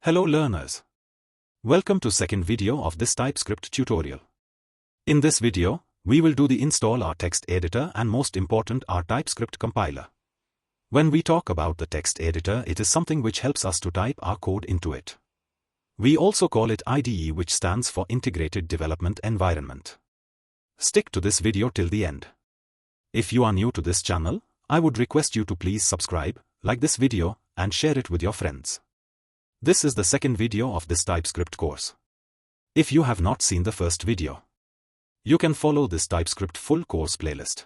Hello learners. Welcome to second video of this TypeScript tutorial. In this video, we will do the install our text editor and most important our TypeScript compiler. When we talk about the text editor, it is something which helps us to type our code into it. We also call it IDE, which stands for Integrated Development Environment. Stick to this video till the end. If you are new to this channel, I would request you to please subscribe, like this video, and share it with your friends. This is the second video of this TypeScript course. If you have not seen the first video, you can follow this TypeScript full course playlist.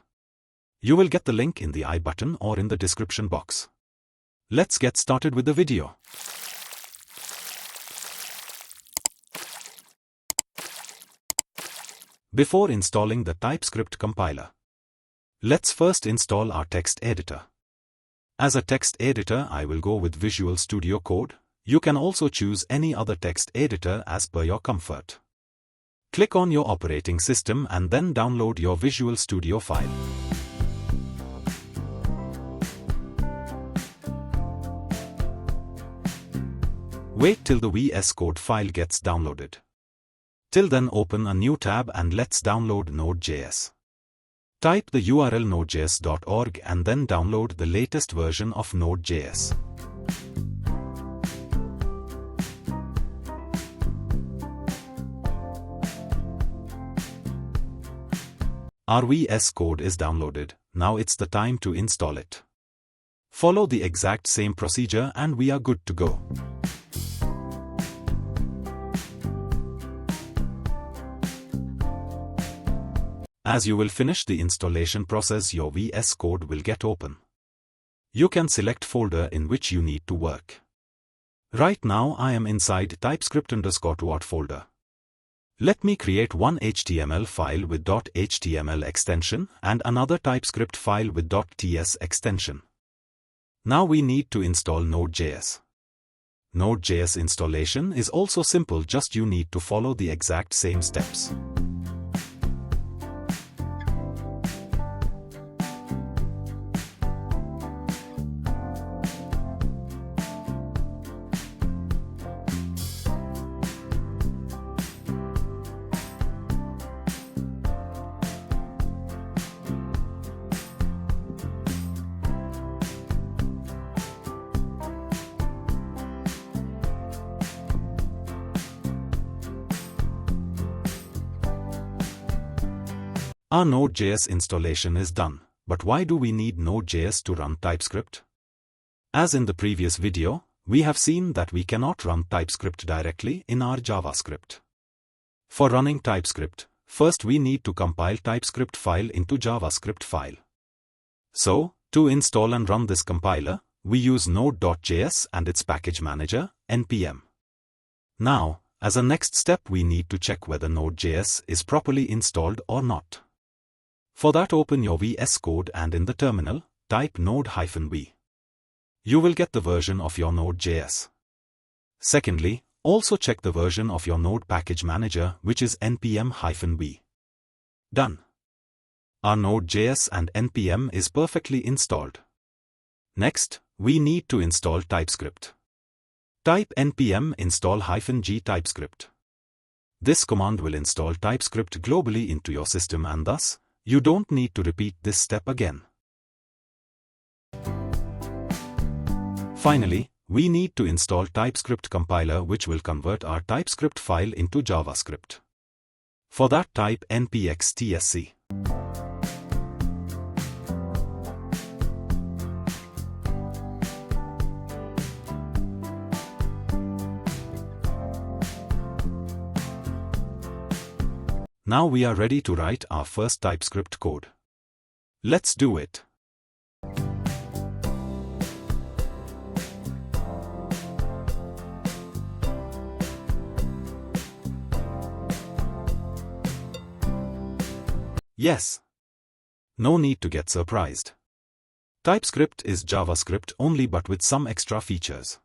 You will get the link in the I button or in the description box. Let's get started with the video. Before installing the TypeScript compiler, let's first install our text editor. As a text editor, I will go with Visual Studio Code. You can also choose any other text editor as per your comfort. Click on your operating system and then download your Visual Studio file. Wait till the VS Code file gets downloaded. Till then, open a new tab and let's download Node.js. Type the URL nodejs.org and then download the latest version of Node.js. Our VS Code is downloaded. Now it's the time to install it. Follow the exact same procedure and we are good to go. As you will finish the installation process, your VS Code will get open. You can select folder in which you need to work. Right now I am inside TypeScript_2 folder. Let me create one HTML file with .html extension and another TypeScript file with .ts extension. Now we need to install Node.js. Node.js installation is also simple, just you need to follow the exact same steps. Our Node.js installation is done, but why do we need Node.js to run TypeScript? As in the previous video, we have seen that we cannot run TypeScript directly in our JavaScript. For running TypeScript, first we need to compile TypeScript file into JavaScript file. So, to install and run this compiler, we use Node.js and its package manager, npm. Now, as a next step, we need to check whether Node.js is properly installed or not. For that, open your VS Code and in the terminal, type node-v. You will get the version of your Node.js. Secondly, also check the version of your Node package manager, which is npm-v. Done. Our Node.js and npm is perfectly installed. Next, we need to install TypeScript. Type npm install-g TypeScript. This command will install TypeScript globally into your system and thus, you don't need to repeat this step again. Finally, we need to install TypeScript compiler, which will convert our TypeScript file into JavaScript. For that, type npx_tsc. Now we are ready to write our first TypeScript code. Let's do it. Yes. No need to get surprised. TypeScript is JavaScript only, but with some extra features.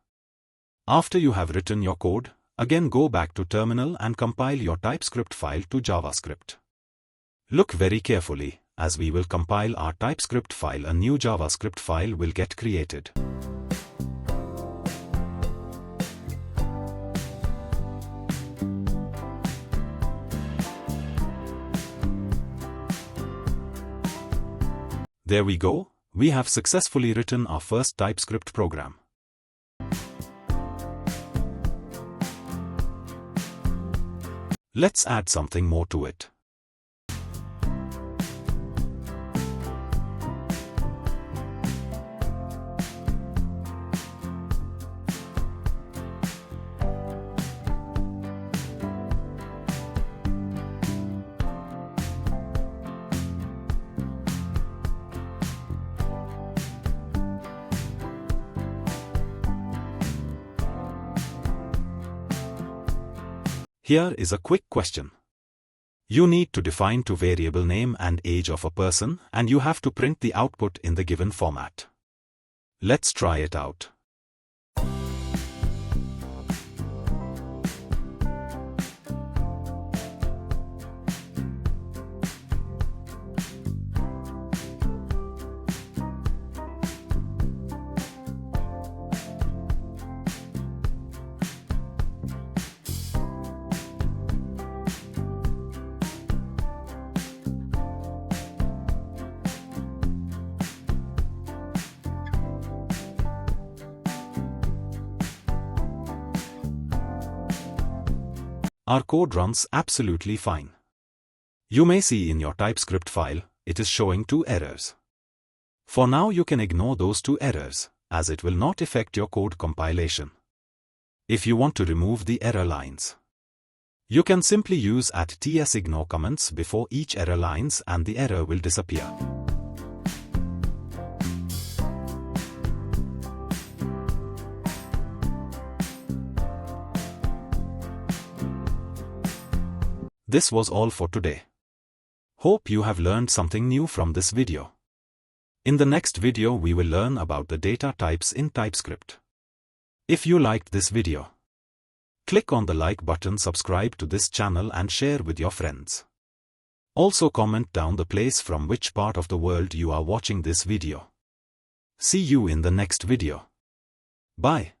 After you have written your code, again go back to terminal and compile your TypeScript file to JavaScript. Look very carefully, as we will compile our TypeScript file, a new JavaScript file will get created. There we go, we have successfully written our first TypeScript program. Let's add something more to it. Here is a quick question. You need to define two variable name and age of a person, and you have to print the output in the given format. Let's try it out. Our code runs absolutely fine. You may see in your TypeScript file, it is showing two errors. For now you can ignore those two errors, as it will not affect your code compilation. If you want to remove the error lines, you can simply use @tsignore comments before each error lines and the error will disappear. This was all for today. Hope you have learned something new from this video. In the next video we will learn about the data types in TypeScript. If you liked this video, click on the like button, subscribe to this channel and share with your friends. Also comment down the place from which part of the world you are watching this video. See you in the next video. Bye.